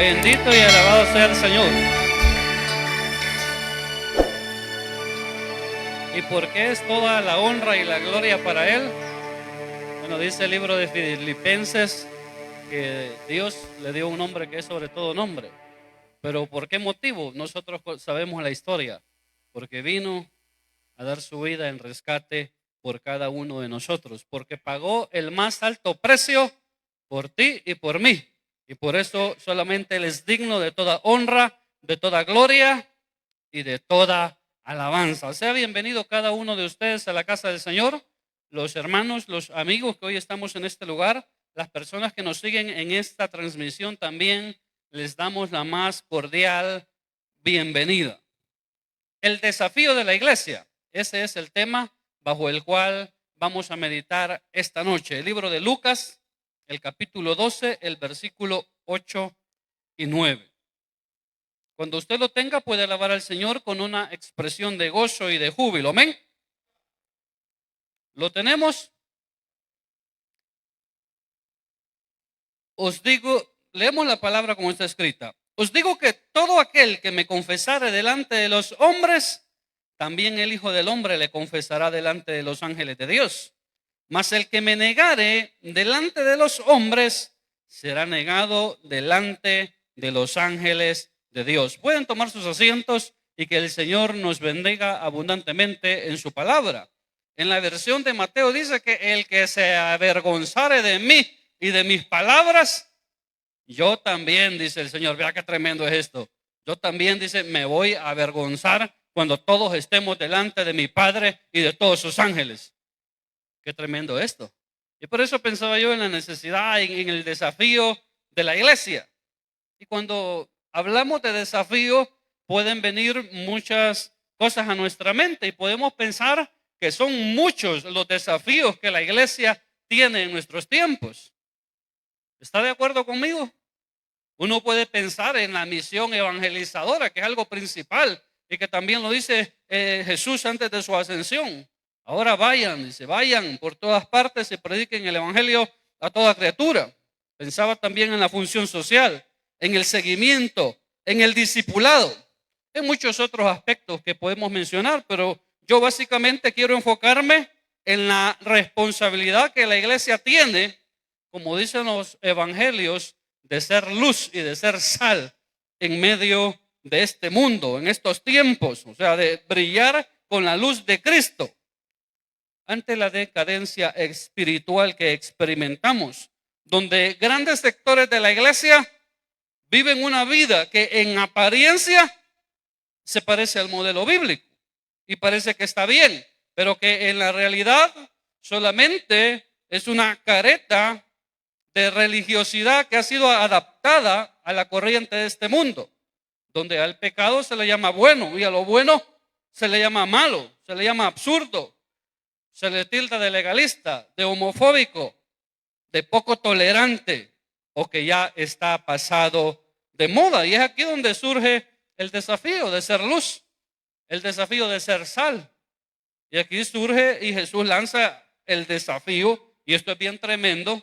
Bendito y alabado sea el Señor. ¿Y por qué es toda la honra y la gloria para Él? Bueno, dice el libro de Filipenses que Dios le dio un nombre que es sobre todo nombre. ¿Pero por qué motivo? Nosotros sabemos la historia. Porque vino a dar su vida en rescate por cada uno de nosotros. Porque pagó el más alto precio por ti y por mí. Y por eso solamente Él es digno de toda honra, de toda gloria y de toda alabanza. Sea bienvenido cada uno de ustedes a la casa del Señor, los hermanos, los amigos que hoy estamos en este lugar, las personas que nos siguen en esta transmisión también les damos la más cordial bienvenida. El desafío de la iglesia, ese es el tema bajo el cual vamos a meditar esta noche. El libro de Lucas, el capítulo 12, el versículo 8 y 9. Cuando usted lo tenga, puede alabar al Señor con una expresión de gozo y de júbilo. Amén. ¿Lo tenemos? Os digo, leemos la palabra como está escrita. Os digo que todo aquel que me confesare delante de los hombres, también el Hijo del Hombre le confesará delante de los ángeles de Dios. Mas el que me negare delante de los hombres, será negado delante de los ángeles de Dios. Pueden tomar sus asientos y que el Señor nos bendiga abundantemente en su palabra. En la versión de Mateo dice que el que se avergonzare de mí y de mis palabras, yo también, dice el Señor, vea qué tremendo es esto. Yo también, dice, me voy a avergonzar cuando todos estemos delante de mi Padre y de todos sus ángeles. Qué tremendo esto. Y por eso pensaba yo en la necesidad, en el desafío de la iglesia. Y cuando hablamos de desafío, pueden venir muchas cosas a nuestra mente y podemos pensar que son muchos los desafíos que la iglesia tiene en nuestros tiempos. ¿Está de acuerdo conmigo? Uno puede pensar en la misión evangelizadora, que es algo principal y que también lo dice Jesús antes de su ascensión. Ahora vayan, dice, vayan por todas partes y prediquen el evangelio a toda criatura. Pensaba también en la función social, en el seguimiento, en el discipulado, en muchos otros aspectos que podemos mencionar, pero yo básicamente quiero enfocarme en la responsabilidad que la iglesia tiene, como dicen los evangelios, de ser luz y de ser sal en medio de este mundo, en estos tiempos, o sea, de brillar con la luz de Cristo. Ante la decadencia espiritual que experimentamos, donde grandes sectores de la iglesia viven una vida que en apariencia se parece al modelo bíblico y parece que está bien, pero que en la realidad solamente es una careta de religiosidad que ha sido adaptada a la corriente de este mundo, donde al pecado se le llama bueno y a lo bueno se le llama malo, se le llama absurdo, se le tilda de legalista, de homofóbico, de poco tolerante o que ya está pasado de moda. Y es aquí donde surge el desafío de ser luz, el desafío de ser sal. Y aquí surge y Jesús lanza el desafío, y esto es bien tremendo.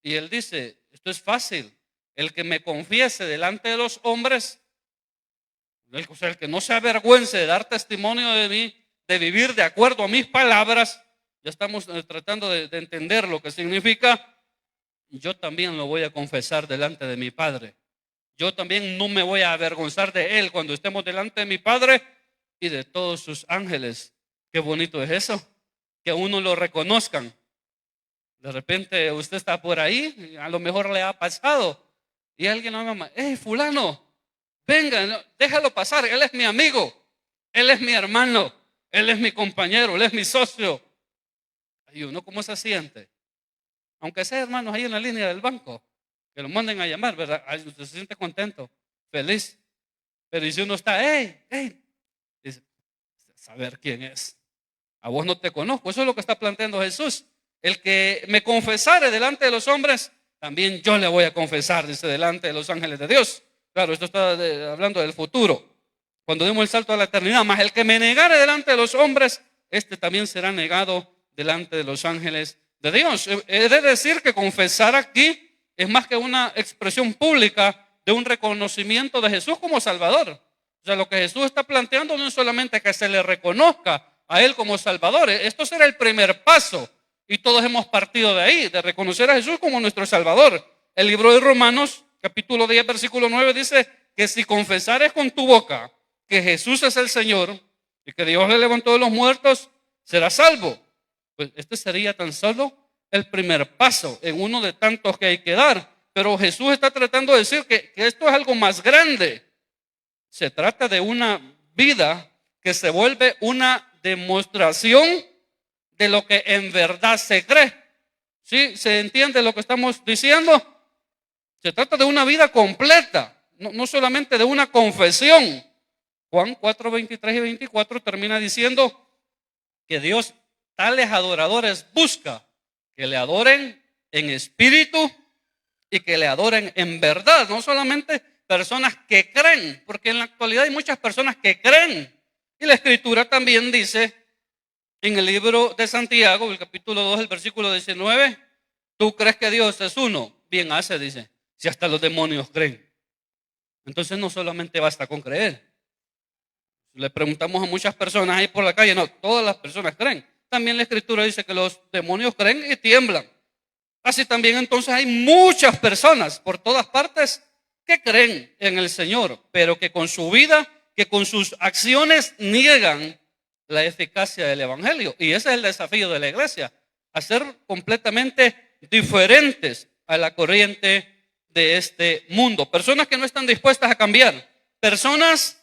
Y Él dice, esto es fácil, el que me confiese delante de los hombres, el que no se avergüence de dar testimonio de mí, de vivir de acuerdo a mis palabras. Ya estamos tratando de entender lo que significa. Yo también lo voy a confesar delante de mi Padre. Yo también no me voy a avergonzar de Él cuando estemos delante de mi Padre y de todos sus ángeles. Qué bonito es eso, que a uno lo reconozcan. De repente usted está por ahí, a lo mejor le ha pasado, y alguien lo llama, fulano, venga, déjalo pasar, él es mi amigo, él es mi hermano, él es mi compañero, él es mi socio. Y uno, ¿cómo se siente? Aunque sea hermanos ahí en la línea del banco, que lo manden a llamar, ¿verdad? Usted se siente contento, feliz. Pero si uno está, dice, saber quién es. A vos no te conozco. Eso es lo que está planteando Jesús. El que me confesare delante de los hombres, también yo le voy a confesar, dice, delante de los ángeles de Dios. Claro, esto está hablando del futuro, cuando demos el salto a la eternidad. Mas el que me negare delante de los hombres, este también será negado delante de los ángeles de Dios. He de decir que confesar aquí es más que una expresión pública de un reconocimiento de Jesús como Salvador. O sea, lo que Jesús está planteando no es solamente que se le reconozca a Él como Salvador. Esto será el primer paso. Y todos hemos partido de ahí, de reconocer a Jesús como nuestro Salvador. El libro de Romanos, capítulo 10, versículo 9, dice que si confesares con tu boca que Jesús es el Señor y que Dios le levantó de los muertos, serás salvo. Pues este sería tan solo el primer paso en uno de tantos que hay que dar. Pero Jesús está tratando de decir que esto es algo más grande. Se trata de una vida que se vuelve una demostración de lo que en verdad se cree. ¿Sí? ¿Se entiende lo que estamos diciendo? Se trata de una vida completa, no solamente de una confesión. Juan 4, 23 y 24 termina diciendo que Dios tales adoradores busca que le adoren en espíritu y que le adoren en verdad. No solamente personas que creen, porque en la actualidad hay muchas personas que creen. Y la Escritura también dice en el libro de Santiago, el capítulo 2, el versículo 19, ¿tú crees que Dios es uno? Bien hace, dice, si hasta los demonios creen. Entonces no solamente basta con creer. Le preguntamos a muchas personas ahí por la calle, no, todas las personas creen. También la Escritura dice que los demonios creen y tiemblan. Así también entonces hay muchas personas por todas partes que creen en el Señor, pero que con su vida, que con sus acciones niegan la eficacia del Evangelio. Y ese es el desafío de la iglesia, hacer completamente diferentes a la corriente de este mundo. Personas que no están dispuestas a cambiar, personas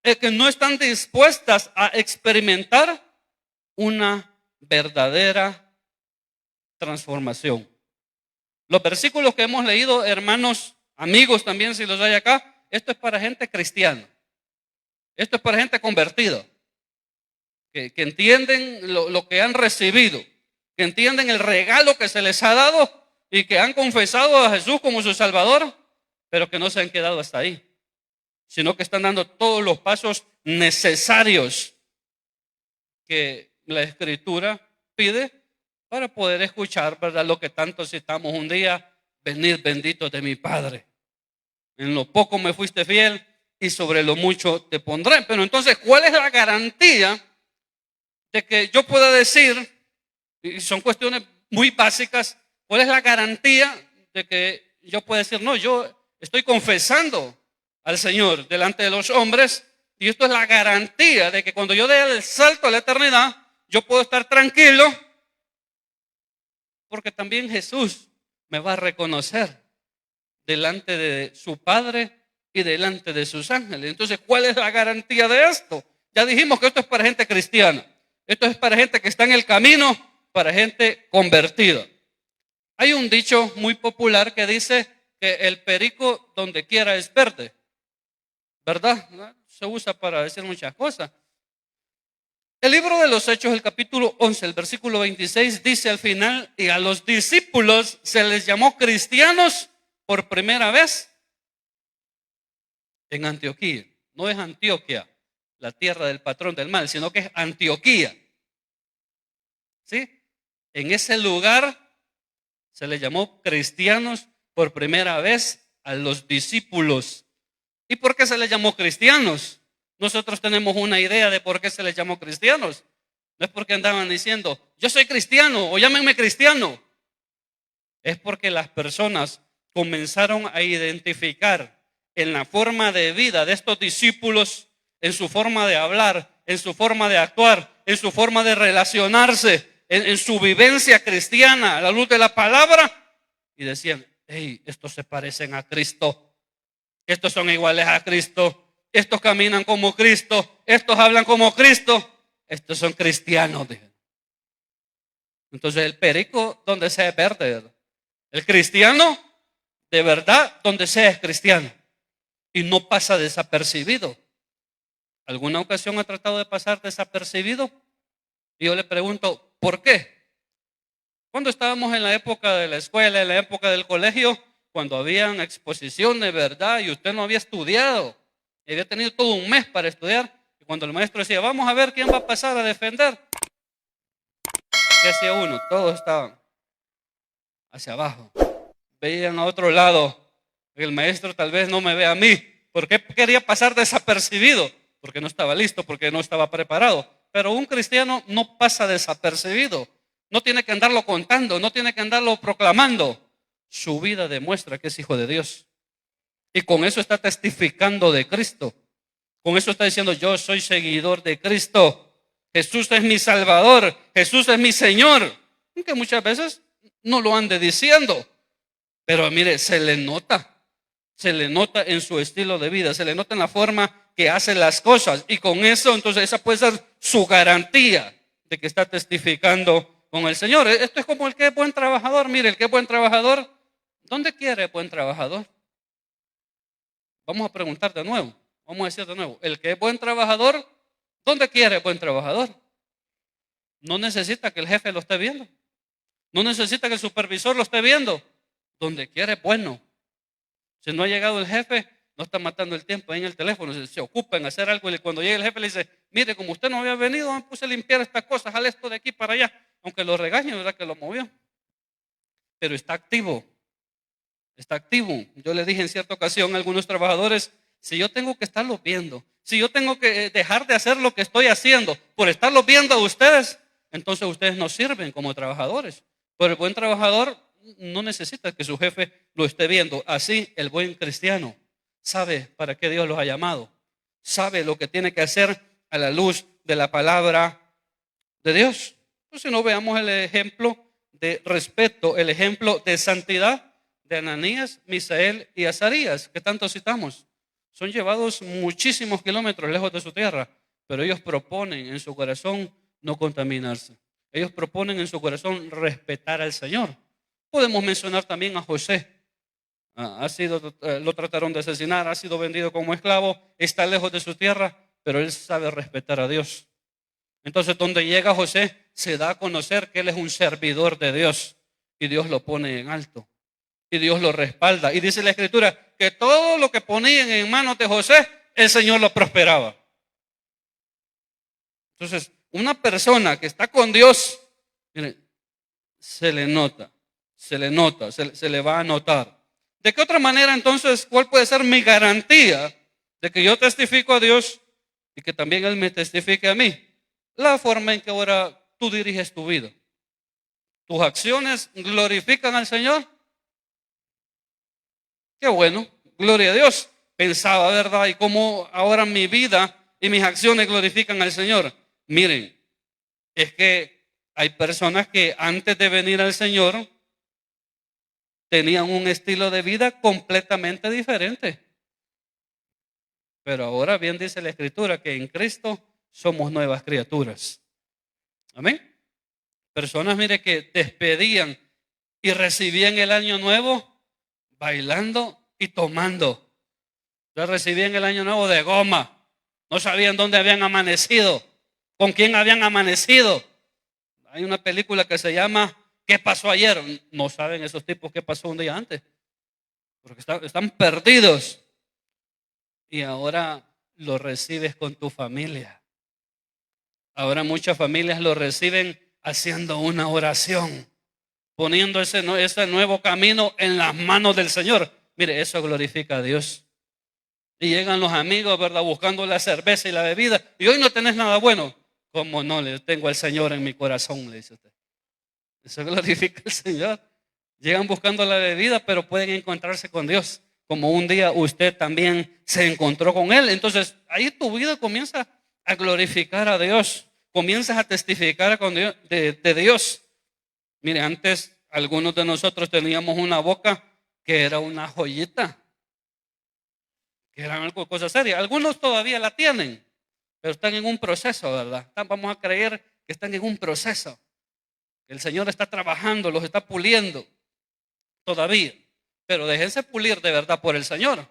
que no están dispuestas a experimentar una verdadera transformación. Los versículos que hemos leído, hermanos, amigos también, si los hay acá, esto es para gente cristiana. Esto es para gente convertida, que entienden lo que han recibido, que entienden el regalo que se les ha dado y que han confesado a Jesús como su Salvador, pero que no se han quedado hasta ahí, sino que están dando todos los pasos necesarios que la Escritura pide para poder escuchar, ¿verdad?, lo que tanto citamos un día: venid benditos de mi Padre. En lo poco me fuiste fiel y sobre lo mucho te pondré. Pero entonces, ¿cuál es la garantía de que yo pueda decir, y son cuestiones muy básicas, cuál es la garantía de que yo pueda decir, no, yo estoy confesando al Señor delante de los hombres, y esto es la garantía de que cuando yo dé el salto a la eternidad, yo puedo estar tranquilo, porque también Jesús me va a reconocer delante de su Padre y delante de sus ángeles? Entonces, ¿cuál es la garantía de esto? Ya dijimos que esto es para gente cristiana. Esto es para gente que está en el camino, para gente convertida. Hay un dicho muy popular que dice que el perico donde quiera es verde, ¿verdad? Se usa para decir muchas cosas. El libro de los Hechos, el capítulo 11, el versículo 26, dice al final: y a los discípulos se les llamó cristianos por primera vez en Antioquía. No es Antioquia, la tierra del patrón del mal, sino que es Antioquía. ¿Sí? En ese lugar se les llamó cristianos por primera vez a los discípulos. ¿Y por qué se les llamó cristianos? Nosotros tenemos una idea de por qué se les llamó cristianos. No es porque andaban diciendo, yo soy cristiano o llámenme cristiano. Es porque las personas comenzaron a identificar en la forma de vida de estos discípulos, en su forma de hablar, en su forma de actuar, en su forma de relacionarse, en su vivencia cristiana a la luz de la palabra, y decían, hey, estos se parecen a Cristo, estos son iguales a Cristo, estos caminan como Cristo, estos hablan como Cristo, estos son cristianos. Entonces el perico donde sea es verde, ¿verdad? El cristiano de verdad donde sea es cristiano y no pasa desapercibido. ¿Alguna ocasión ha tratado de pasar desapercibido? Y yo le pregunto, ¿por qué? Cuando estábamos en la época de la escuela, en la época del colegio, cuando había una exposición de verdad y usted no había estudiado, y había tenido todo un mes para estudiar, y cuando el maestro decía, vamos a ver quién va a pasar a defender, ¿qué hacía uno? Todos estaban hacia abajo. veían a otro lado. El maestro tal vez no me ve a mí. ¿Por qué quería pasar desapercibido? Porque no estaba listo, porque no estaba preparado. Pero un cristiano no pasa desapercibido. No tiene que andarlo contando, no tiene que andarlo proclamando. Su vida demuestra que es hijo de Dios. Y con eso está testificando de Cristo. Con eso está diciendo, yo soy seguidor de Cristo. Jesús es mi Salvador. Jesús es mi Señor. Aunque muchas veces no lo ande diciendo. Pero mire, se le nota. Se le nota en su estilo de vida. Se le nota en la forma que hace las cosas. Y con eso, entonces, esa puede ser su garantía de que está testificando con el Señor. Esto es como el que es buen trabajador. Mire, el que es buen trabajador, ¿dónde quiere buen trabajador? Vamos a preguntar de nuevo. Vamos a decir de nuevo. El que es buen trabajador, ¿dónde quiere buen trabajador? No necesita que el jefe lo esté viendo. No necesita que el supervisor lo esté viendo. Donde quiere es bueno. Si no ha llegado el jefe, no está matando el tiempo ahí en el teléfono. Se ocupa en hacer algo. Y cuando llegue el jefe le dice, mire, como usted no había venido, me puse a limpiar estas cosas, jale esto de aquí para allá. Aunque lo regañe, ¿verdad? Que lo movió. Pero está activo. Está activo. Yo le dije en cierta ocasión a algunos trabajadores, si yo tengo que estarlos viendo, si yo tengo que dejar de hacer lo que estoy haciendo por estarlos viendo a ustedes, entonces ustedes no sirven como trabajadores. Pero el buen trabajador no necesita que su jefe lo esté viendo. Así el buen cristiano sabe para qué Dios los ha llamado. Sabe lo que tiene que hacer a la luz de la palabra de Dios. Pues si no, veamos el ejemplo de respeto, el ejemplo de santidad de Ananías, Misael y Azarías, que tanto citamos. Son llevados muchísimos kilómetros lejos de su tierra, pero ellos proponen en su corazón no contaminarse. Ellos proponen en su corazón respetar al Señor. Podemos mencionar también a José. Lo trataron de asesinar, ha sido vendido como esclavo, está lejos de su tierra, pero él sabe respetar a Dios. Entonces, donde llega José, se da a conocer que él es un servidor de Dios y Dios lo pone en alto y Dios lo respalda. Y dice la Escritura que todo lo que ponían en manos de José, el Señor lo prosperaba. Entonces, una persona que está con Dios, mire, se le nota, se le va a notar. ¿De qué otra manera entonces, cuál puede ser mi garantía de que yo testifico a Dios y que también Él me testifique a mí? La forma en que ahora tú diriges tu vida. ¿Tus acciones glorifican al Señor? Qué bueno, gloria a Dios. Pensaba, ¿verdad? Y cómo ahora mi vida y mis acciones glorifican al Señor. Miren, es que hay personas que antes de venir al Señor tenían un estilo de vida completamente diferente. Pero ahora bien dice la Escritura que en Cristo somos nuevas criaturas. Amén. Personas, mire, que despedían y recibían el año nuevo bailando y tomando. Ya recibían el año nuevo de goma. No sabían dónde habían amanecido, con quién habían amanecido. Hay una película que se llama ¿Qué pasó ayer? No saben esos tipos qué pasó un día antes, porque están perdidos. Y ahora lo recibes con tu familia. Ahora muchas familias lo reciben haciendo una oración, poniendo ese nuevo camino en las manos del Señor. Mire, eso glorifica a Dios. Y llegan los amigos, ¿verdad? Buscando la cerveza y la bebida. Y hoy no tenés nada bueno. ¿Cómo no? Le tengo al Señor en mi corazón, le dice usted. Eso glorifica al Señor. Llegan buscando la bebida, pero pueden encontrarse con Dios. Como un día usted también se encontró con Él. Entonces, ahí tu vida comienza a glorificar a Dios. Comienzas a testificar de Dios. Mire, antes algunos de nosotros teníamos una boca que era una joyita, que eran algo cosa seria. Algunos todavía la tienen, pero están en un proceso, ¿verdad? Vamos a creer que están en un proceso. El Señor está trabajando, los está puliendo todavía. Pero déjense pulir de verdad por el Señor.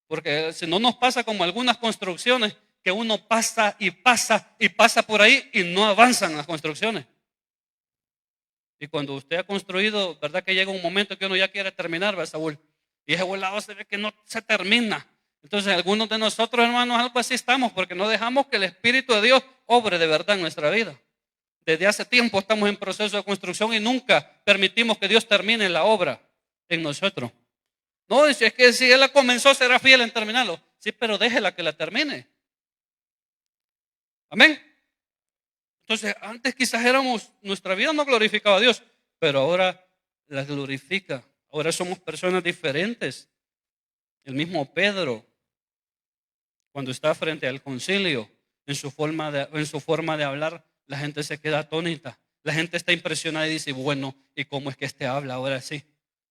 Porque si no nos pasa como algunas construcciones que uno pasa y pasa y pasa por ahí y no avanzan las construcciones. Y cuando usted ha construido, ¿verdad? Que llega un momento que uno ya quiere terminar, ¿verdad, Saúl? Y ese volado se ve que no se termina. Entonces algunos de nosotros, hermanos, algo así estamos, porque no dejamos que el Espíritu de Dios obre de verdad en nuestra vida. Desde hace tiempo estamos en proceso de construcción y nunca permitimos que Dios termine la obra en nosotros. No, es que si Él la comenzó, será fiel en terminarlo. Sí, pero déjela que la termine. Amén. Entonces, antes quizás nuestra vida no glorificaba a Dios, pero ahora la glorifica. Ahora somos personas diferentes. El mismo Pedro, cuando está frente al concilio, en su forma de hablar, la gente se queda atónita. La gente está impresionada y dice, bueno, ¿y cómo es que este habla ahora sí?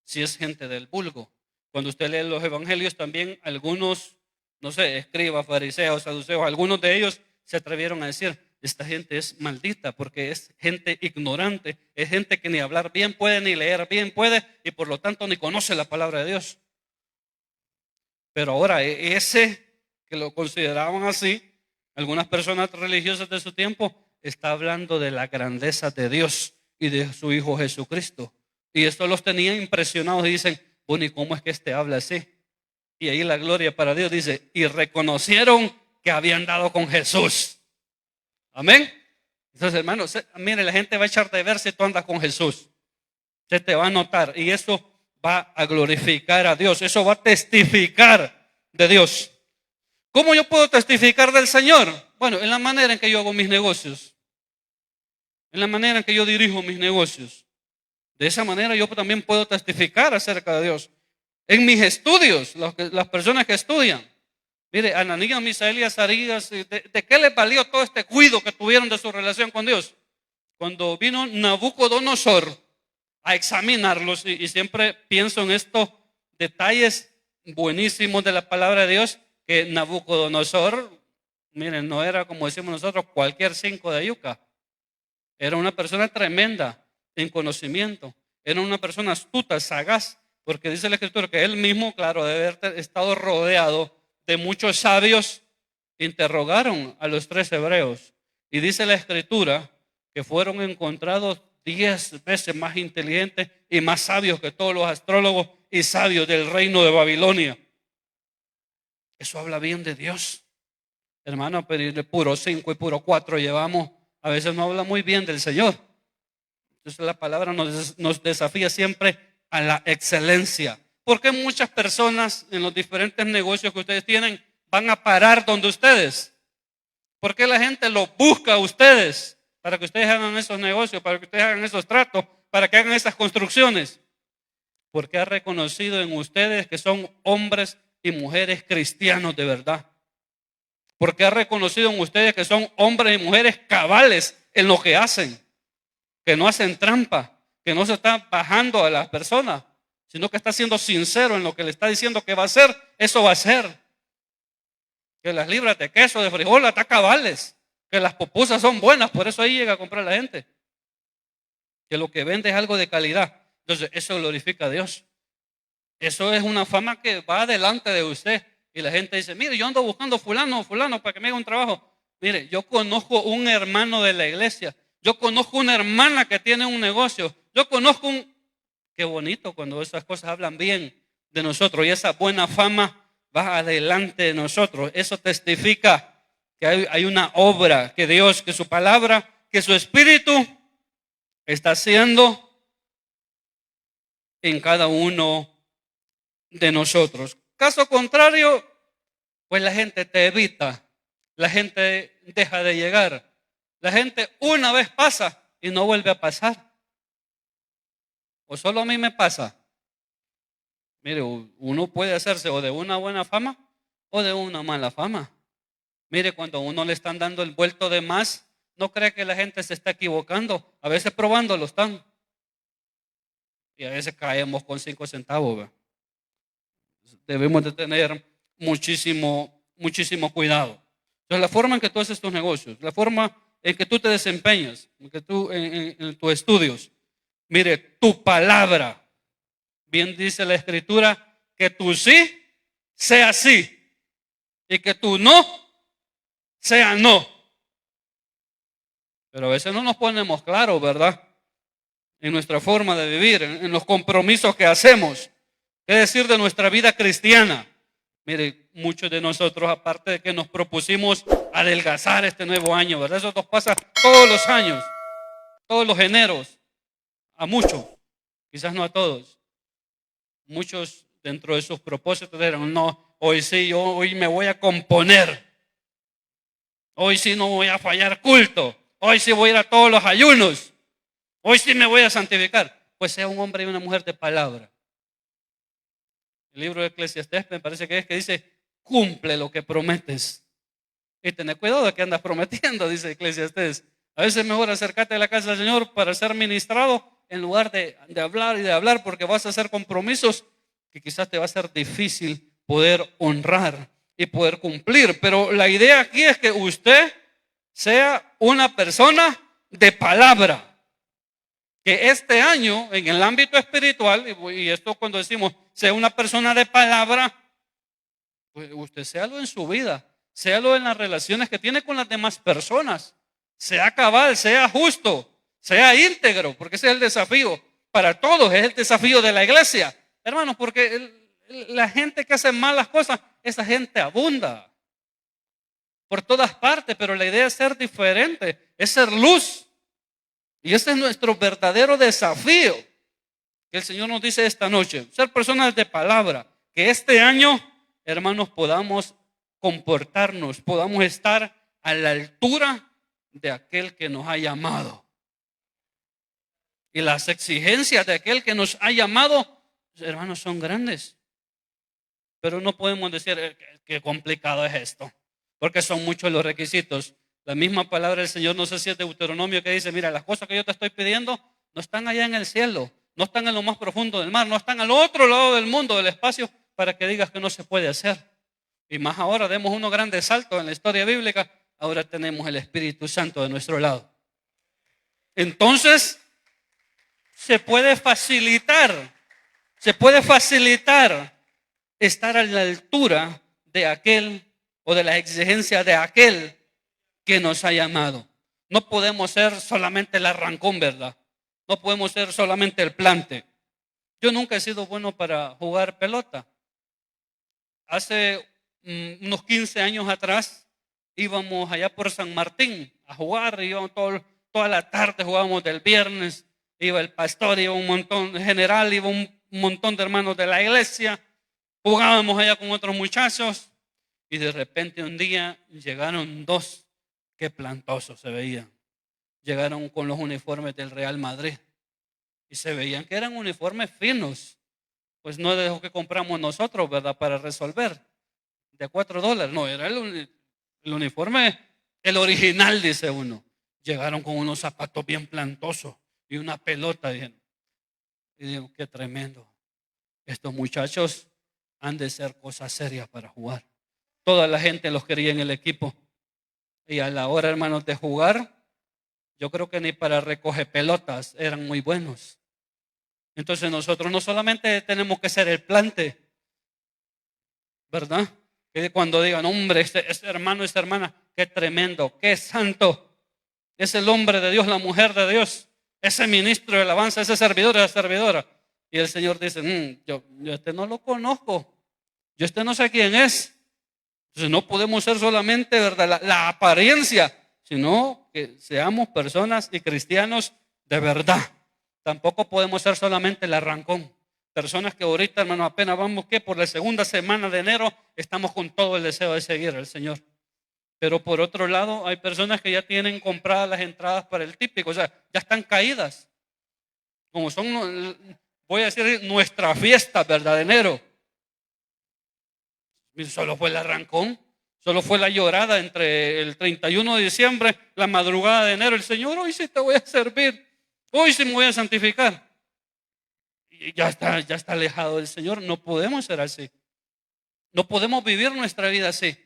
Si es gente del vulgo. Cuando usted lee los evangelios también, algunos, no sé, escribas, fariseos, saduceos, algunos de ellos se atrevieron a decir, esta gente es maldita porque es gente ignorante, es gente que ni hablar bien puede, ni leer bien puede, y por lo tanto ni conoce la palabra de Dios. Pero ahora ese que lo consideraban así, algunas personas religiosas de su tiempo, está hablando de la grandeza de Dios y de su Hijo Jesucristo. Y esto los tenía impresionados y dicen, bueno, ¿y cómo es que este habla así? Y ahí la gloria para Dios dice, y reconocieron que habían dado con Jesús. Amén. Entonces, hermanos, mire, la gente va a echar de ver si tú andas con Jesús. Se te va a notar y eso va a glorificar a Dios. Eso va a testificar de Dios. ¿Cómo yo puedo testificar del Señor? Bueno, en la manera en que yo hago mis negocios. En la manera en que yo dirijo mis negocios. De esa manera yo también puedo testificar acerca de Dios. En mis estudios, las personas que estudian. Mire, Ananías, Misael y Azarías, ¿de qué les valió todo este cuidado que tuvieron de su relación con Dios? Cuando vino Nabucodonosor a examinarlos, y siempre pienso en estos detalles buenísimos de la palabra de Dios, que Nabucodonosor, miren, no era como decimos nosotros cualquier cinco de yuca. Era una persona tremenda en conocimiento, era una persona astuta, sagaz, porque dice la Escritura que él mismo, claro, de haber estado rodeado de muchos sabios, interrogaron a los 3 hebreos. Y dice la Escritura que fueron encontrados 10 veces más inteligentes y más sabios que todos los astrólogos y sabios del reino de Babilonia. Eso habla bien de Dios. Hermano, pedirle puro 5 y puro 4 llevamos. A veces no habla muy bien del Señor. Entonces la palabra nos desafía siempre a la excelencia. ¿Por qué muchas personas en los diferentes negocios que ustedes tienen van a parar donde ustedes? ¿Por qué la gente los busca a ustedes para que ustedes hagan esos negocios, para que ustedes hagan esos tratos, para que hagan esas construcciones? Porque ha reconocido en ustedes que son hombres y mujeres cristianos de verdad. Porque ha reconocido en ustedes que son hombres y mujeres cabales en lo que hacen, que no hacen trampa, que no se está bajando a las personas, sino que está siendo sincero en lo que le está diciendo que va a hacer, eso va a hacer. Que las libras de queso, de frijol, está cabales, que las pupusas son buenas, por eso ahí llega a comprar la gente. Que lo que vende es algo de calidad. Entonces, eso glorifica a Dios. Eso es una fama que va delante de usted. Y la gente dice, mire, yo ando buscando fulano para que me haga un trabajo. Mire, yo conozco un hermano de la iglesia. Yo conozco una hermana que tiene un negocio. Yo conozco Qué bonito cuando esas cosas hablan bien de nosotros. Y esa buena fama va adelante de nosotros. Eso testifica que hay una obra que Dios, que su palabra, que su espíritu está haciendo en cada uno de nosotros. Caso contrario, pues la gente te evita, la gente deja de llegar, la gente una vez pasa y no vuelve a pasar. O solo a mí me pasa. Mire, uno puede hacerse o de una buena fama o de una mala fama. Mire, cuando a uno le están dando el vuelto de más, no cree que la gente se está equivocando. A veces probándolo están. Y a veces caemos con 5 centavos. ¿Verdad? Debemos de tener muchísimo cuidado. Entonces, la forma en que tú haces tus negocios, la forma en que tú te desempeñas, en que tú en tus estudios. Mire, tu palabra, bien dice la Escritura, que tu sí sea sí y que tu no sea no. Pero a veces no nos ponemos claros, ¿verdad? En nuestra forma de vivir, en los compromisos que hacemos. ¿Qué decir de nuestra vida cristiana? Mire, muchos de nosotros, aparte de que nos propusimos adelgazar este nuevo año, ¿verdad? Eso nos pasa todos los años, todos los eneros, a muchos, quizás no a todos. muchos dentro de sus propósitos dijeron, no, hoy sí, hoy me voy a componer. Hoy sí no voy a fallar culto. Hoy sí voy a ir a todos los ayunos. Hoy sí me voy a santificar. Pues sea un hombre y una mujer de palabra. El libro de Eclesiastés me parece que dice, cumple lo que prometes. Y tener cuidado de que andas prometiendo, dice Eclesiastés. A veces es mejor acercarte a la casa del Señor para ser ministrado en lugar de hablar y de hablar, porque vas a hacer compromisos que quizás te va a ser difícil poder honrar y poder cumplir. Pero la idea aquí es que usted sea una persona de palabra. Que este año, en el ámbito espiritual, y esto cuando decimos sea una persona de palabra, pues usted séalo en su vida, séalo en las relaciones que tiene con las demás personas, sea cabal, sea justo, sea íntegro, porque ese es el desafío para todos, es el desafío de la iglesia, hermanos, porque la gente que hace malas cosas, esa gente abunda por todas partes, pero la idea es ser diferente, es ser luz. Y ese es nuestro verdadero desafío que el Señor nos dice esta noche. Ser personas de palabra. Que este año, hermanos, podamos comportarnos, podamos estar a la altura de aquel que nos ha llamado. Y las exigencias de aquel que nos ha llamado, hermanos, son grandes. Pero no podemos decir qué complicado es esto, porque son muchos los requisitos. La misma palabra del Señor, no sé si es Deuteronomio, que dice, mira, las cosas que yo te estoy pidiendo no están allá en el cielo, no están en lo más profundo del mar, no están al otro lado del mundo, del espacio, para que digas que no se puede hacer. Y más ahora, demos unos grandes saltos en la historia bíblica, ahora tenemos el Espíritu Santo de nuestro lado. Entonces, se puede facilitar estar a la altura de aquel o de la exigencia de aquel que nos ha llamado. No podemos ser solamente el arrancón, ¿verdad? No podemos ser solamente el plante. Yo nunca he sido bueno para jugar pelota. Hace unos 15 años atrás íbamos allá por San Martín a jugar, íbamos toda la tarde, jugábamos del viernes, iba el pastor, iba un montón de general, iba un montón de hermanos de la iglesia, jugábamos allá con otros muchachos y de repente un día llegaron dos. Qué plantosos se veían. Llegaron con los uniformes del Real Madrid y se veían que eran uniformes finos. Pues no de los que compramos nosotros, ¿verdad? Para resolver. De $4. No, era el uniforme, el original, dice uno. Llegaron con unos zapatos bien plantosos y una pelota. Y digo, qué tremendo. Estos muchachos han de ser cosas serias para jugar. Toda la gente los quería en el equipo. Y a la hora, hermanos, de jugar, yo creo que ni para recoger pelotas eran muy buenos. Entonces nosotros no solamente tenemos que ser el plante, ¿verdad? Que cuando digan, hombre, este hermano, esta hermana, qué tremendo, qué santo, es el hombre de Dios, la mujer de Dios, ese ministro de alabanza, ese servidor, esa servidora. Y el Señor dice, yo este no lo conozco, yo este no sé quién es. Entonces no podemos ser solamente, ¿verdad?, la apariencia, sino que seamos personas y cristianos de verdad. Tampoco podemos ser solamente el arrancón. Personas que ahorita, hermano, apenas vamos que por la segunda semana de enero estamos con todo el deseo de seguir al Señor. Pero por otro lado, hay personas que ya tienen compradas las entradas para el típico, o sea, ya están caídas. Como son, voy a decir, nuestra fiesta, ¿verdad?, de enero. Solo fue el arrancón, solo fue la llorada entre el 31 de diciembre, la madrugada de enero. El Señor, hoy sí te voy a servir, hoy sí me voy a santificar. Y ya está alejado del Señor. No podemos ser así. No podemos vivir nuestra vida así.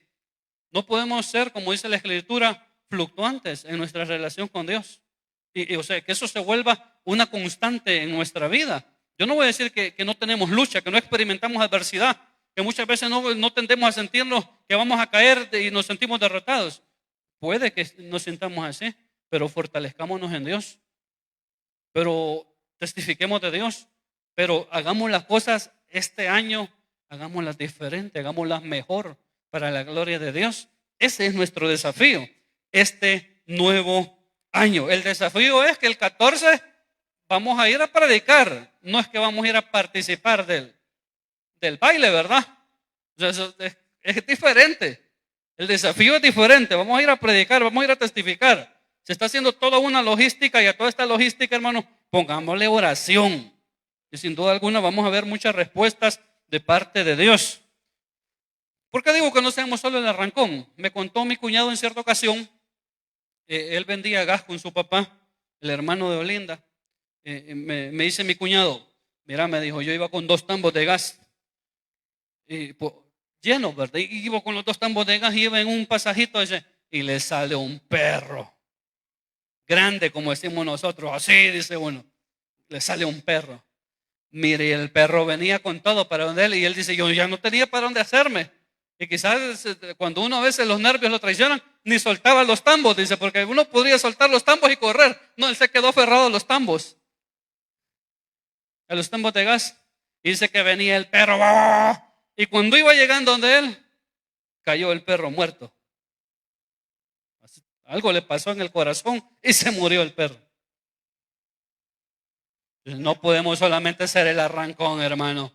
No podemos ser, como dice la Escritura, fluctuantes en nuestra relación con Dios. O sea, que eso se vuelva una constante en nuestra vida. Yo no voy a decir que no tenemos lucha, que no experimentamos adversidad, que muchas veces no tendemos a sentirnos que vamos a caer y nos sentimos derrotados. Puede que nos sintamos así, pero fortalezcámonos en Dios. Pero testifiquemos de Dios. Pero hagamos las cosas este año, hagámoslas diferentes, hagámoslas mejor para la gloria de Dios. Ese es nuestro desafío, este nuevo año. El desafío es que el 14 vamos a ir a predicar, no es que vamos a ir a participar de él. del baile, ¿verdad? O sea, es diferente. El desafío es diferente. Vamos a ir a predicar, vamos a ir a testificar. Se está haciendo toda una logística y a toda esta logística, hermano, pongámosle oración. Y sin duda alguna vamos a ver muchas respuestas de parte de Dios. ¿Por qué digo que no seamos solo el arrancón? Me contó mi cuñado en cierta ocasión, él vendía gas con su papá, el hermano de Olinda. Me dice mi cuñado, mira, me dijo, yo iba con 2 tambos de gas. Lleno, ¿verdad? Y iba con los 2 tambos de gas, iba en un pasajito ese, y le sale un perro. Grande, como decimos nosotros, así dice uno. Le sale un perro. Mire, el perro venía con todo para donde él, y él dice, yo ya no tenía para dónde hacerme. Y quizás cuando uno a veces los nervios lo traicionan, ni soltaba los tambos, dice, porque uno podría soltar los tambos y correr. No, él se quedó aferrado a los tambos de gas. Y dice que venía el perro, y cuando iba llegando donde él, cayó el perro muerto. Algo le pasó en el corazón y se murió el perro. No podemos solamente ser el arrancón, hermano.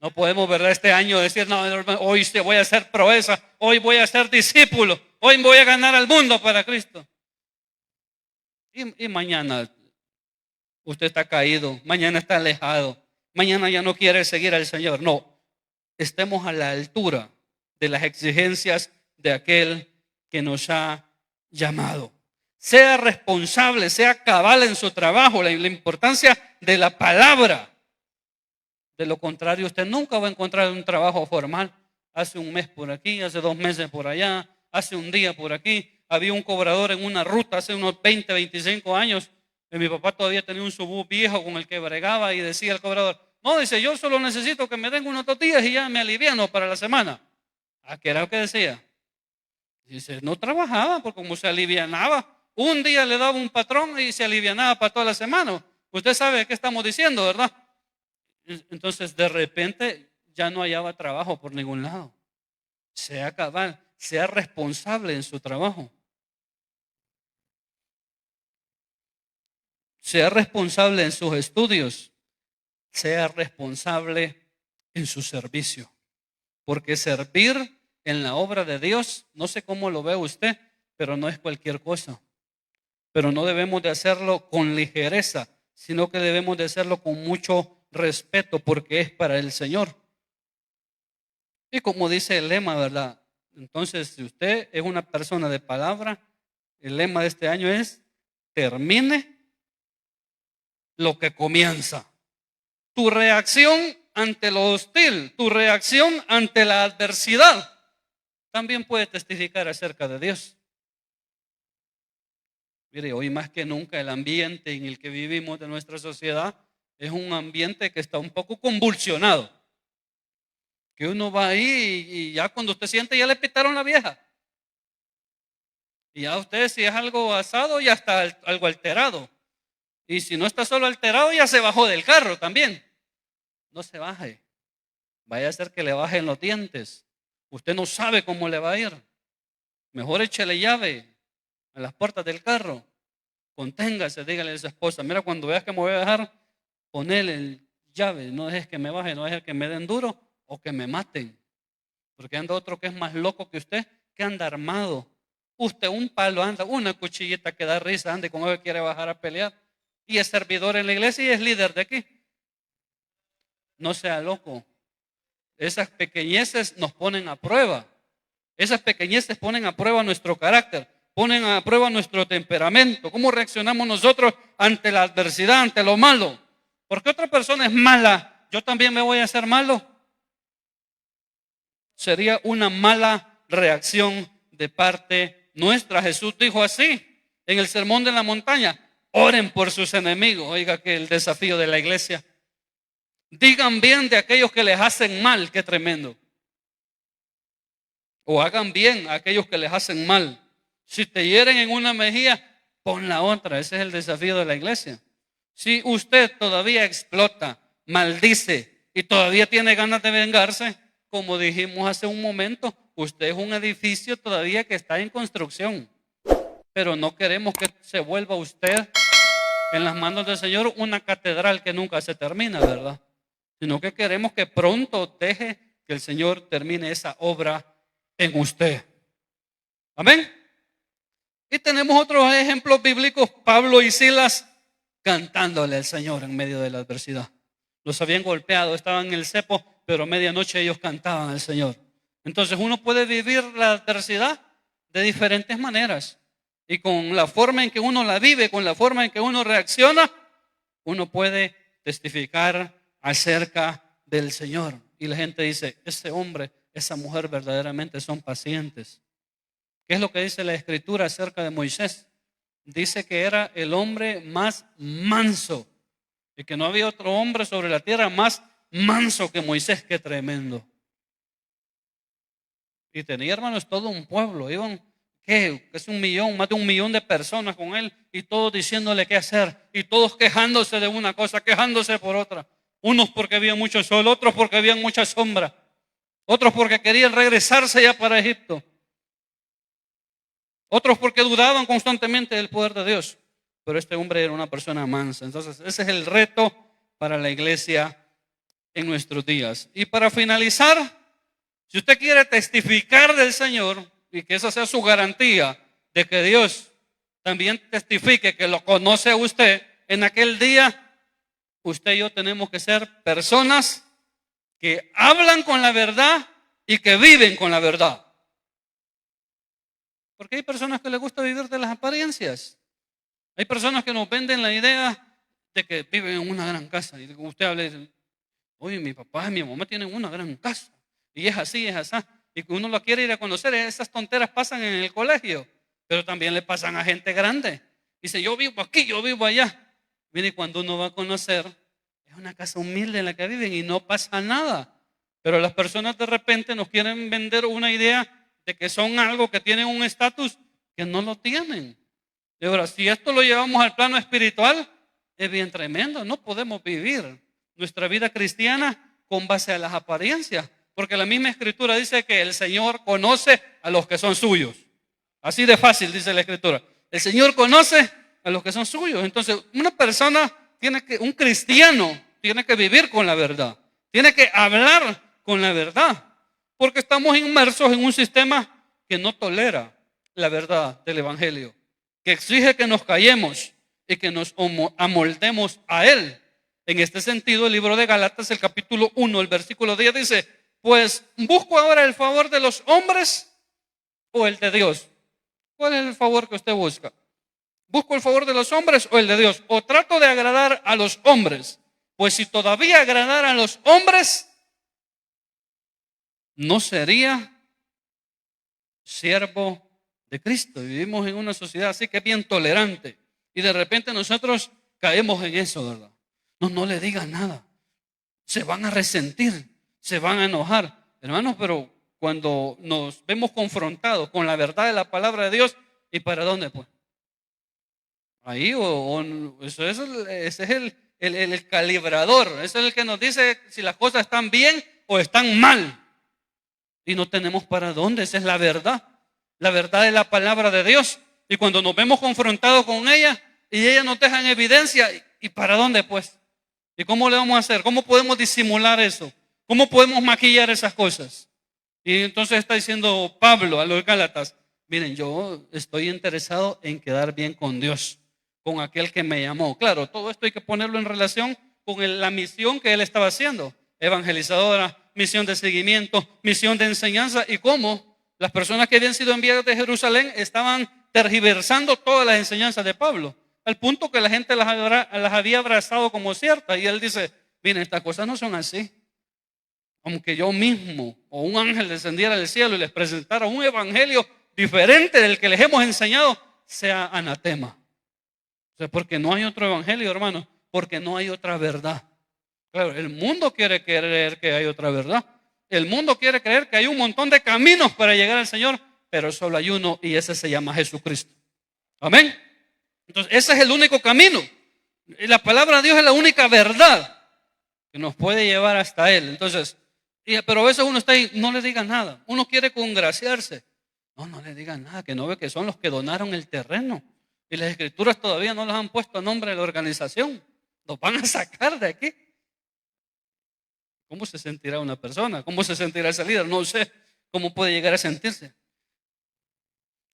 No podemos, ¿verdad? Este año decir, no, hermano, hoy voy a hacer proeza, hoy voy a ser discípulo, hoy voy a ganar al mundo para Cristo. Y mañana usted está caído, mañana está alejado, mañana ya no quiere seguir al Señor. No, estemos a la altura de las exigencias de aquel que nos ha llamado. Sea responsable, sea cabal en su trabajo, la importancia de la palabra. De lo contrario, usted nunca va a encontrar un trabajo formal. Hace un mes por aquí, hace 2 meses por allá, hace un día por aquí. Había un cobrador en una ruta hace unos 20, 25 años. Y mi papá todavía tenía un subú viejo con el que bregaba y decía el cobrador, no, dice, yo solo necesito que me den unos tortillas y ya me aliviano para la semana. ¿A qué era lo que decía? Dice, no trabajaba porque como se alivianaba, un día le daba un patrón y se alivianaba para toda la semana. Usted sabe qué estamos diciendo, ¿verdad? Entonces de repente ya no hallaba trabajo por ningún lado. Sea cabal, sea responsable en su trabajo. Sea responsable en sus estudios. Sea responsable en su servicio. Porque servir en la obra de Dios, no sé cómo lo ve usted, pero no es cualquier cosa. Pero no debemos de hacerlo con ligereza, sino que debemos de hacerlo con mucho respeto porque es para el Señor. Y como dice el lema, ¿verdad? Entonces, si usted es una persona de palabra, el lema de este año es: termine lo que comienza. Tu reacción ante lo hostil, tu reacción ante la adversidad, también puede testificar acerca de Dios. Mire, hoy más que nunca el ambiente en el que vivimos de nuestra sociedad es un ambiente que está un poco convulsionado. Que uno va ahí y ya cuando usted siente ya le pitaron la vieja. Y ya usted si es algo asado ya está algo alterado. Y si no está solo alterado ya se bajó del carro también. No se baje. Vaya a ser que le bajen los dientes. Usted no sabe cómo le va a ir. Mejor échele llave a las puertas del carro. Conténgase, dígale a su esposa, mira, cuando veas que me voy a dejar, ponele llave, no dejes que me baje, no dejes que me den duro o que me maten. Porque anda otro que es más loco que usted, que anda armado. Usted un palo anda, una cuchillita que da risa, anda y con él quiere bajar a pelear. Y es servidor en la iglesia y es líder de aquí. No sea loco. Esas pequeñeces nos ponen a prueba. Esas pequeñeces ponen a prueba nuestro carácter, ponen a prueba nuestro temperamento. ¿Cómo reaccionamos nosotros ante la adversidad, ante lo malo? Porque otra persona es mala, ¿yo también me voy a hacer malo? Sería una mala reacción de parte nuestra. Jesús dijo así en el Sermón de la Montaña: oren por sus enemigos. Oiga que el desafío de la iglesia. Digan bien de aquellos que les hacen mal, qué tremendo. O hagan bien a aquellos que les hacen mal. Si te hieren en una mejilla, pon la otra. Ese es el desafío de la iglesia. Si usted todavía explota, maldice y todavía tiene ganas de vengarse, como dijimos hace un momento, usted es un edificio todavía que está en construcción. Pero no queremos que se vuelva usted en las manos del Señor una catedral que nunca se termina, ¿verdad? sino que queremos que pronto deje que el Señor termine esa obra en usted. Amén. Y tenemos otros ejemplos bíblicos, Pablo y Silas cantándole al Señor en medio de la adversidad. Los habían golpeado, estaban en el cepo, pero a medianoche ellos cantaban al Señor. Entonces uno puede vivir la adversidad de diferentes maneras. Y con la forma en que uno la vive, con la forma en que uno reacciona, uno puede testificar acerca del Señor. Y la gente dice, ese hombre, esa mujer verdaderamente son pacientes. ¿Qué es lo que dice la Escritura acerca de Moisés? Dice que era el hombre más manso y que no había otro hombre sobre la tierra más manso que Moisés. Qué tremendo. Y tenía, hermanos, todo un pueblo. Iban, ¿qué? Casi 1 millón, más de 1 millón de personas con él y todos diciéndole qué hacer. Y todos quejándose de una cosa, quejándose por otra. Unos porque había mucho sol, otros porque había mucha sombra. Otros porque querían regresarse ya para Egipto. Otros porque dudaban constantemente del poder de Dios. Pero este hombre era una persona mansa. Entonces ese es el reto para la iglesia en nuestros días. Y para finalizar, si usted quiere testificar del Señor y que esa sea su garantía de que Dios también testifique que lo conoce a usted, en aquel día usted y yo tenemos que ser personas que hablan con la verdad y que viven con la verdad. Porque hay personas que les gusta vivir de las apariencias. Hay personas que nos venden la idea de que viven en una gran casa. Y usted habla y dice, oye, mi papá y mi mamá tienen una gran casa. Y es así, es así. Y que uno lo quiere ir a conocer. Esas tonteras pasan en el colegio, pero también le pasan a gente grande. Dice, yo vivo aquí, yo vivo allá. Mire, cuando uno va a conocer, es una casa humilde en la que viven y no pasa nada. Pero las personas de repente nos quieren vender una idea de que son algo, que tienen un estatus que no lo tienen. Y ahora, si esto lo llevamos al plano espiritual, es bien tremendo. No podemos vivir nuestra vida cristiana con base a las apariencias, porque la misma Escritura dice que el Señor conoce a los que son suyos. Así de fácil dice la Escritura. El Señor conoce a los que son suyos. Entonces, una persona un cristiano tiene que vivir con la verdad, tiene que hablar con la verdad, porque estamos inmersos en un sistema que no tolera la verdad del Evangelio, que exige que nos callemos y que nos amoldemos a Él. En este sentido, el libro de Gálatas, el capítulo 1, el versículo 10 dice, pues busco ahora el favor de los hombres o el de Dios. ¿Cuál es el favor que usted busca? ¿Busco el favor de los hombres o el de Dios? ¿O trato de agradar a los hombres? Pues si todavía agradara a los hombres, no sería siervo de Cristo. Vivimos en una sociedad así que es bien tolerante. Y de repente nosotros caemos en eso, ¿verdad? No le digan nada. Se van a resentir, se van a enojar. Hermanos, pero cuando nos vemos confrontados con la verdad de la palabra de Dios, ¿y para dónde pues? Ahí ese es el calibrador. Ese es el que nos dice si las cosas están bien o están mal. Y no tenemos para dónde. Esa es la verdad. La verdad de la palabra de Dios. Y cuando nos vemos confrontados con ella y ella nos deja en evidencia, ¿y para dónde pues? ¿Y cómo le vamos a hacer? ¿Cómo podemos disimular eso? ¿Cómo podemos maquillar esas cosas? Y entonces está diciendo Pablo a los Gálatas, miren, yo estoy interesado en quedar bien con Dios, con aquel que me llamó. Claro, todo esto hay que ponerlo en relación con la misión que él estaba haciendo. Evangelizadora, misión de seguimiento, misión de enseñanza, y cómo las personas que habían sido enviadas de Jerusalén estaban tergiversando todas las enseñanzas de Pablo, al punto que la gente las había abrazado como ciertas. Y él dice, miren, estas cosas no son así. Aunque yo mismo o un ángel descendiera del cielo y les presentara un evangelio diferente del que les hemos enseñado, sea anatema. O sea, porque no hay otro evangelio, hermanos, porque no hay otra verdad. Claro, el mundo quiere creer que hay otra verdad. El mundo quiere creer que hay un montón de caminos para llegar al Señor, pero solo hay uno y ese se llama Jesucristo. Amén. Entonces, ese es el único camino. Y la palabra de Dios es la única verdad que nos puede llevar hasta Él. Entonces, pero a veces uno está ahí, no le diga nada. Uno quiere congraciarse. No le digan nada, que no ve que son los que donaron el terreno. Y las escrituras todavía no las han puesto a nombre de la organización. Los van a sacar de aquí. ¿Cómo se sentirá una persona? ¿Cómo se sentirá ese líder? No sé cómo puede llegar a sentirse.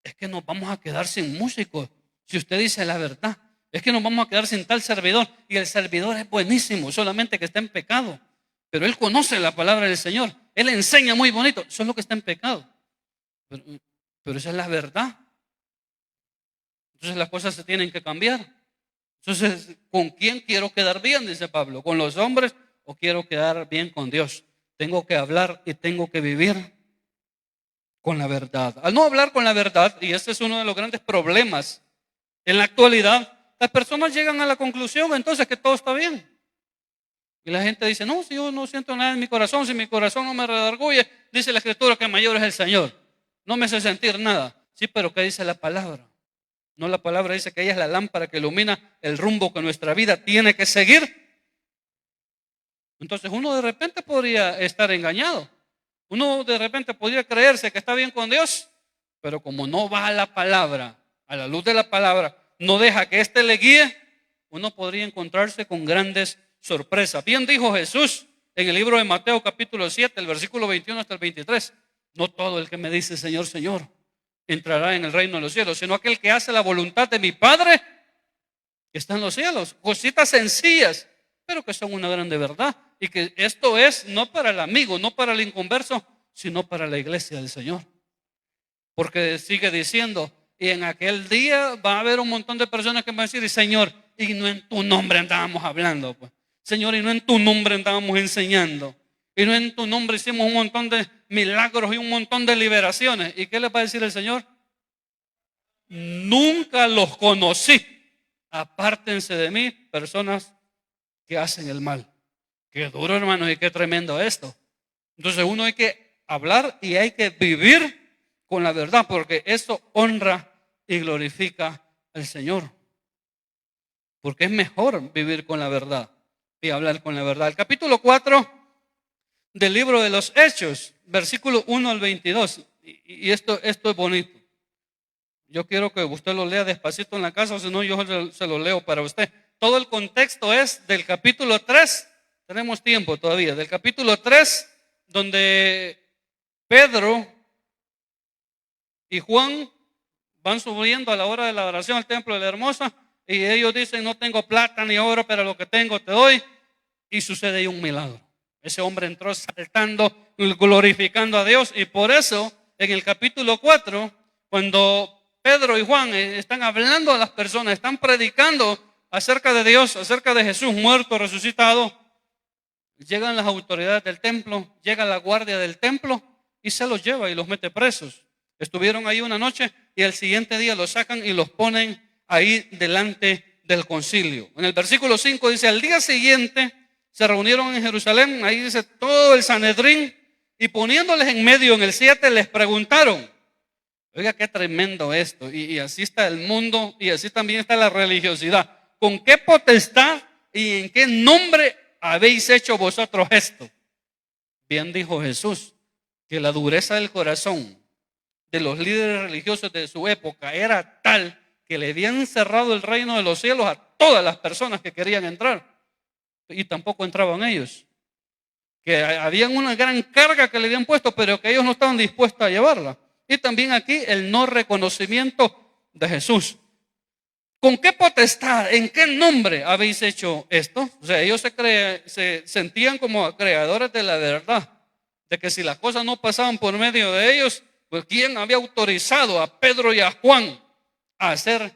Es que nos vamos a quedar sin músicos si usted dice la verdad. Es que nos vamos a quedar sin tal servidor. Y el servidor es buenísimo, solamente que está en pecado. Pero él conoce la palabra del Señor. Él enseña muy bonito, solo que está en pecado. Pero esa es la verdad. Entonces las cosas se tienen que cambiar. Entonces, ¿con quién quiero quedar bien? Dice Pablo. ¿Con los hombres o quiero quedar bien con Dios? Tengo que hablar y tengo que vivir con la verdad. Al no hablar con la verdad, y este es uno de los grandes problemas en la actualidad, las personas llegan a la conclusión entonces que todo está bien. Y la gente dice, no, si yo no siento nada en mi corazón, si mi corazón no me redarguye, dice la Escritura que mayor es el Señor. No me hace sentir nada. Sí, pero ¿qué dice la palabra? No, la palabra dice que ella es la lámpara que ilumina el rumbo que nuestra vida tiene que seguir. Entonces uno de repente podría estar engañado. Uno de repente podría creerse que está bien con Dios, pero como no va a la palabra, a la luz de la palabra, no deja que éste le guíe, uno podría encontrarse con grandes sorpresas. Bien dijo Jesús en el libro de Mateo capítulo 7, el versículo 21 hasta el 23. No todo el que me dice Señor, Señor, entrará en el reino de los cielos, sino aquel que hace la voluntad de mi Padre que está en los cielos. Cositas sencillas, pero que son una grande verdad. Y que esto es no para el amigo, no para el inconverso, sino para la iglesia del Señor. Porque sigue diciendo, y en aquel día va a haber un montón de personas que van a decir, Señor, y no en tu nombre andábamos hablando, pues. Señor, y no en tu nombre andábamos enseñando. Y no en tu nombre hicimos un montón de milagros y un montón de liberaciones. ¿Y qué le va a decir el Señor? Nunca los conocí. Apártense de mí, personas que hacen el mal. Qué duro, hermanos, y qué tremendo esto. Entonces uno hay que hablar y hay que vivir con la verdad, porque eso honra y glorifica al Señor. Porque es mejor vivir con la verdad y hablar con la verdad. El capítulo 4 del libro de los Hechos, versículo 1 al 22. Y esto es bonito. Yo quiero que usted lo lea despacito en la casa, o si no yo se lo leo para usted. Todo el contexto es del capítulo 3, tenemos tiempo todavía, del capítulo 3, donde Pedro y Juan van subiendo a la hora de la oración al templo de la Hermosa, y ellos dicen, no tengo plata ni oro, pero lo que tengo te doy, y sucede ahí un milagro. Ese hombre entró saltando, glorificando a Dios, y por eso en el capítulo 4, cuando Pedro y Juan están hablando a las personas, están predicando acerca de Dios, acerca de Jesús muerto, resucitado, llegan las autoridades del templo, llega la guardia del templo y se los lleva y los mete presos. Estuvieron ahí una noche y al siguiente día los sacan y los ponen ahí delante del concilio. En el versículo 5 dice, al día siguiente se reunieron en Jerusalén, ahí dice todo el Sanedrín, y poniéndoles en medio en el 7 les preguntaron. Oiga, qué tremendo esto. Y así está el mundo y así también está la religiosidad. ¿Con qué potestad y en qué nombre habéis hecho vosotros esto? Bien dijo Jesús que la dureza del corazón de los líderes religiosos de su época era tal que le habían cerrado el reino de los cielos a todas las personas que querían entrar y tampoco entraban ellos. Que habían una gran carga que le habían puesto, pero que ellos no estaban dispuestos a llevarla. Y también aquí el no reconocimiento de Jesús. ¿Con qué potestad, en qué nombre habéis hecho esto? O sea, ellos se sentían como creadores de la verdad, de que si las cosas no pasaban por medio de ellos, pues ¿quién había autorizado a Pedro y a Juan a hacer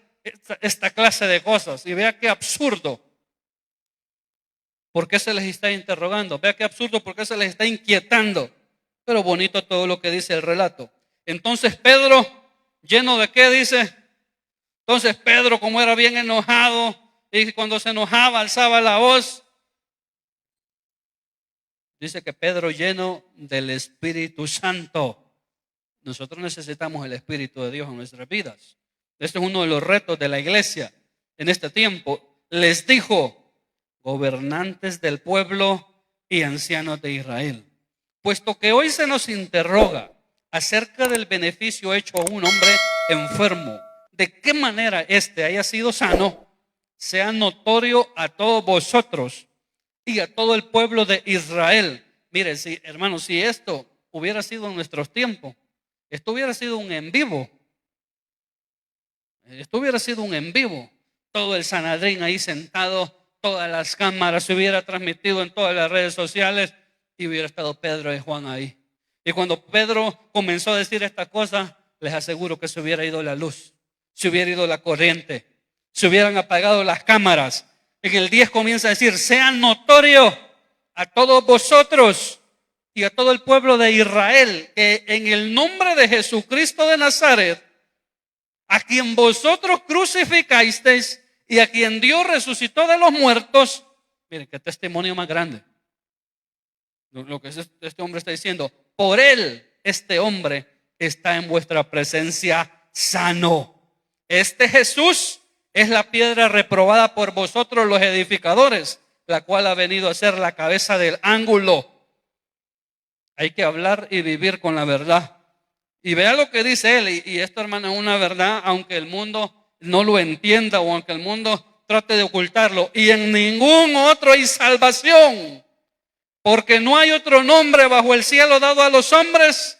esta clase de cosas? Y vea qué absurdo. ¿Por qué se les está interrogando? Vea qué absurdo, ¿por qué se les está inquietando? Pero bonito todo lo que dice el relato. Entonces Pedro, lleno de qué dice. Entonces Pedro, como era bien enojado y cuando se enojaba alzaba la voz. Dice que Pedro lleno del Espíritu Santo. Nosotros necesitamos el Espíritu de Dios en nuestras vidas. Este es uno de los retos de la iglesia en este tiempo. Les dijo, gobernantes del pueblo y ancianos de Israel, puesto que hoy se nos interroga acerca del beneficio hecho a un hombre enfermo, de qué manera éste haya sido sano, sea notorio a todos vosotros y a todo el pueblo de Israel, mire, si, hermanos, si esto hubiera sido en nuestros tiempos, esto hubiera sido un en vivo. Esto hubiera sido un en vivo. Todo el Sanedrín ahí sentado, todas las cámaras se hubiera transmitido en todas las redes sociales y hubiera estado Pedro y Juan ahí. Y cuando Pedro comenzó a decir estas cosas, les aseguro que se hubiera ido la luz, se hubiera ido la corriente, se hubieran apagado las cámaras. En el 10 comienza a decir: sean notorios a todos vosotros y a todo el pueblo de Israel que en el nombre de Jesucristo de Nazaret, a quien vosotros crucificasteis y a quien Dios resucitó de los muertos. Miren qué testimonio más grande. Lo que este hombre está diciendo: por él este hombre está en vuestra presencia sano. Este Jesús es la piedra reprobada por vosotros los edificadores, la cual ha venido a ser la cabeza del ángulo. Hay que hablar y vivir con la verdad. Y vea lo que dice él, y esto, hermano, es una verdad, aunque el mundo no lo entienda o aunque el mundo trate de ocultarlo. Y en ningún otro hay salvación, porque no hay otro nombre bajo el cielo dado a los hombres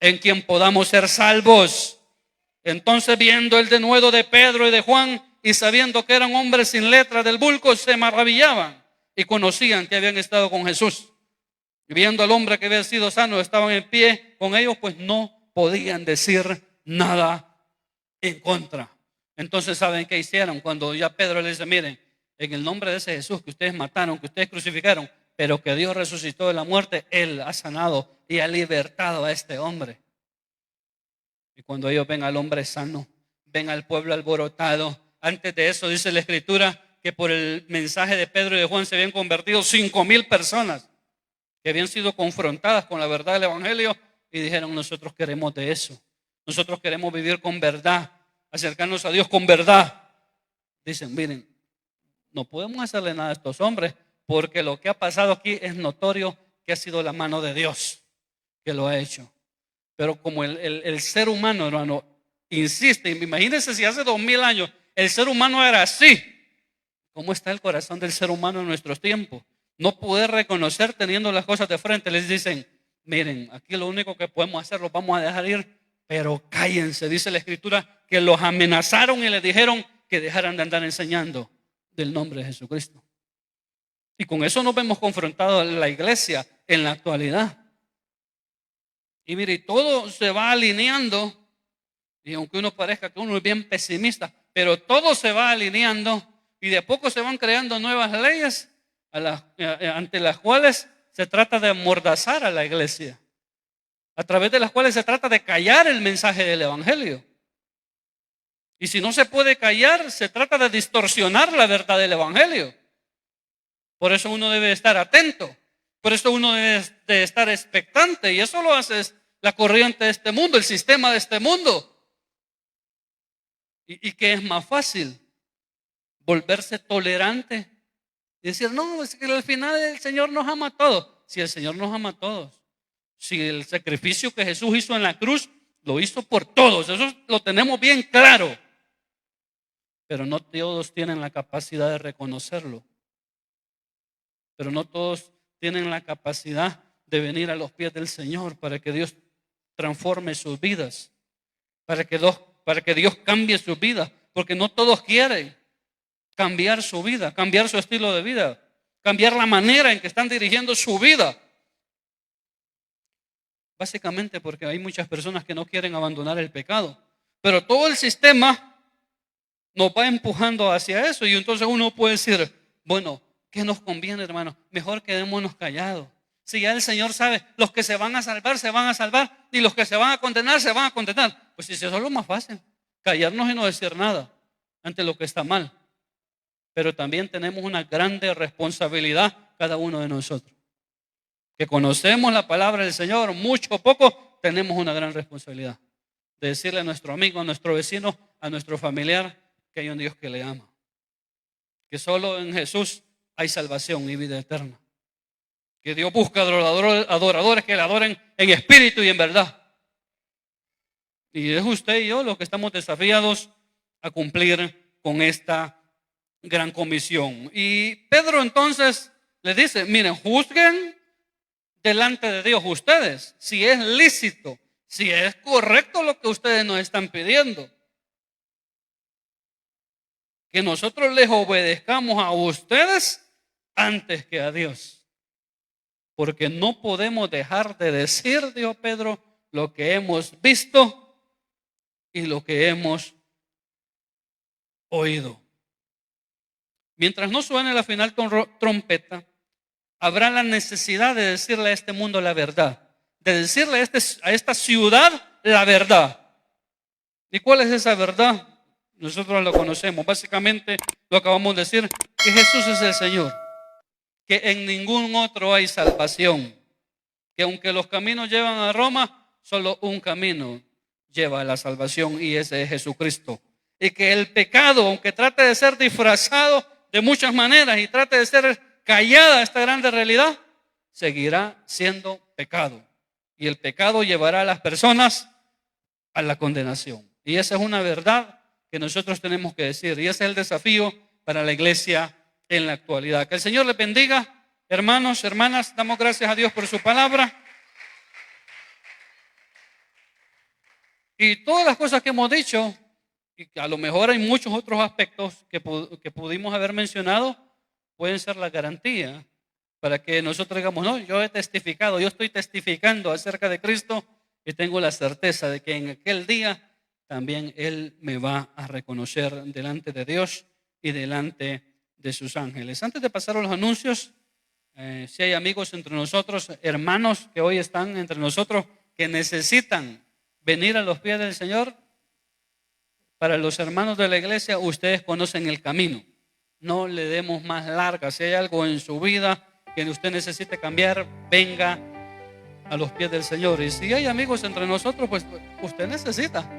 en quien podamos ser salvos. Entonces, viendo el denuedo de Pedro y de Juan y sabiendo que eran hombres sin letra del vulgo, se maravillaban y conocían que habían estado con Jesús. Y viendo al hombre que había sido sano, estaban en pie con ellos, pues no podían decir nada en contra. Entonces, ¿saben qué hicieron? Cuando ya Pedro les dice: miren, en el nombre de ese Jesús que ustedes mataron, que ustedes crucificaron, pero que Dios resucitó de la muerte, Él ha sanado y ha libertado a este hombre. Y cuando ellos ven al hombre sano, ven al pueblo alborotado. Antes de eso dice la Escritura que por el mensaje de Pedro y de Juan se habían convertido 5,000 personas que habían sido confrontadas con la verdad del Evangelio y dijeron: nosotros queremos de eso. Nosotros queremos vivir con verdad, acercarnos a Dios con verdad. Dicen: miren, no podemos hacerle nada a estos hombres porque lo que ha pasado aquí es notorio que ha sido la mano de Dios que lo ha hecho. Pero como el ser humano, hermano, insiste, imagínense si hace 2000 años el ser humano era así, ¿cómo está el corazón del ser humano en nuestros tiempos? No poder reconocer teniendo las cosas de frente. Les dicen: miren, aquí lo único que podemos hacer, los vamos a dejar ir, pero cállense. Dice la Escritura que los amenazaron y les dijeron que dejaran de andar enseñando del nombre de Jesucristo. Y con eso nos vemos confrontados en la iglesia en la actualidad. Y mire, todo se va alineando, y aunque uno parezca que uno es bien pesimista, pero todo se va alineando y de a poco se van creando nuevas leyes ante las cuales se trata de amordazar a la iglesia, a través de las cuales se trata de callar el mensaje del Evangelio. Y si no se puede callar, se trata de distorsionar la verdad del Evangelio. Por eso uno debe estar atento. Por eso uno debe de estar expectante. Y eso lo hace la corriente de este mundo, el sistema de este mundo. ¿Y qué es más fácil? Volverse tolerante y decir: no, es que al final el Señor nos ama a todos. Si el Señor nos ama a todos, si el sacrificio que Jesús hizo en la cruz lo hizo por todos, eso lo tenemos bien claro. Pero no todos tienen la capacidad de reconocerlo. Pero no todos tienen la capacidad de venir a los pies del Señor para que Dios transforme sus vidas, para que Dios cambie sus vidas, porque no todos quieren cambiar su vida, cambiar su estilo de vida, cambiar la manera en que están dirigiendo su vida. Básicamente porque hay muchas personas que no quieren abandonar el pecado, pero todo el sistema nos va empujando hacia eso. Y entonces uno puede decir: bueno, ¿qué nos conviene, hermano? Mejor quedémonos callados. Si ya el Señor sabe, los que se van a salvar, se van a salvar, y los que se van a condenar, se van a condenar. Pues si eso es lo más fácil, callarnos y no decir nada ante lo que está mal. Pero también tenemos una grande responsabilidad cada uno de nosotros. Que conocemos la palabra del Señor, mucho o poco, tenemos una gran responsabilidad de decirle a nuestro amigo, a nuestro vecino, a nuestro familiar, que hay un Dios que le ama, que solo en Jesús hay salvación y vida eterna, que Dios busca adoradores que le adoren en espíritu y en verdad. Y es usted y yo los que estamos desafiados a cumplir con esta gran comisión. Y Pedro entonces le dice: miren, juzguen delante de Dios ustedes, si es lícito, si es correcto lo que ustedes nos están pidiendo. Que nosotros les obedezcamos a ustedes antes que a Dios. Porque no podemos dejar de decir, dijo Pedro, lo que hemos visto y lo que hemos oído. Mientras no suene la final trompeta, habrá la necesidad de decirle a este mundo la verdad, de decirle a esta ciudad la verdad. ¿Y cuál es esa verdad? Nosotros lo conocemos. Básicamente lo acabamos de decir, que Jesús es el Señor, que en ningún otro hay salvación, que aunque los caminos llevan a Roma, solo un camino lleva a la salvación y ese es Jesucristo. Y que el pecado, aunque trate de ser disfrazado de muchas maneras y trate de ser callada esta grande realidad, seguirá siendo pecado. Y el pecado llevará a las personas a la condenación. Y esa es una verdad que nosotros tenemos que decir. Y ese es el desafío para la iglesia en la actualidad. Que el Señor les bendiga, hermanos, hermanas. Damos gracias a Dios por su palabra. Y todas las cosas que hemos dicho, y a lo mejor hay muchos otros aspectos que pudimos haber mencionado, pueden ser la garantía para que nosotros digamos, no, yo he testificado, yo estoy testificando acerca de Cristo y tengo la certeza de que en aquel día también Él me va a reconocer delante de Dios y delante de sus ángeles. Antes de pasar a los anuncios, si hay amigos entre nosotros, hermanos que hoy están entre nosotros, que necesitan venir a los pies del Señor, para los hermanos de la iglesia, ustedes conocen el camino. No le demos más larga. Si hay algo en su vida que usted necesite cambiar, venga a los pies del Señor. Y si hay amigos entre nosotros, pues usted necesita,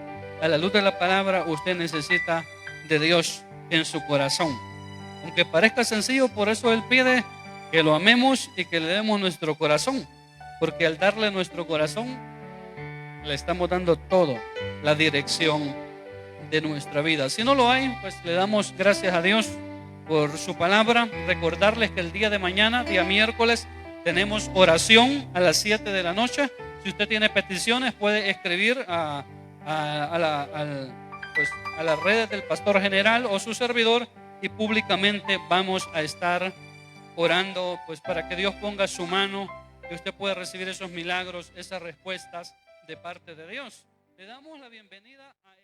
a la luz de la palabra, usted necesita de Dios en su corazón. Aunque parezca sencillo, por eso Él pide que lo amemos y que le demos nuestro corazón. Porque al darle nuestro corazón, le estamos dando todo, la dirección de nuestra vida. Si no lo hay, pues le damos gracias a Dios por su palabra. Recordarles que el día de mañana, día miércoles, tenemos oración a las 7 de la noche. Si usted tiene peticiones, puede escribir a las redes del pastor general o su servidor y públicamente vamos a estar orando pues para que Dios ponga su mano y usted pueda recibir esos milagros, esas respuestas de parte de Dios. Le damos la bienvenida a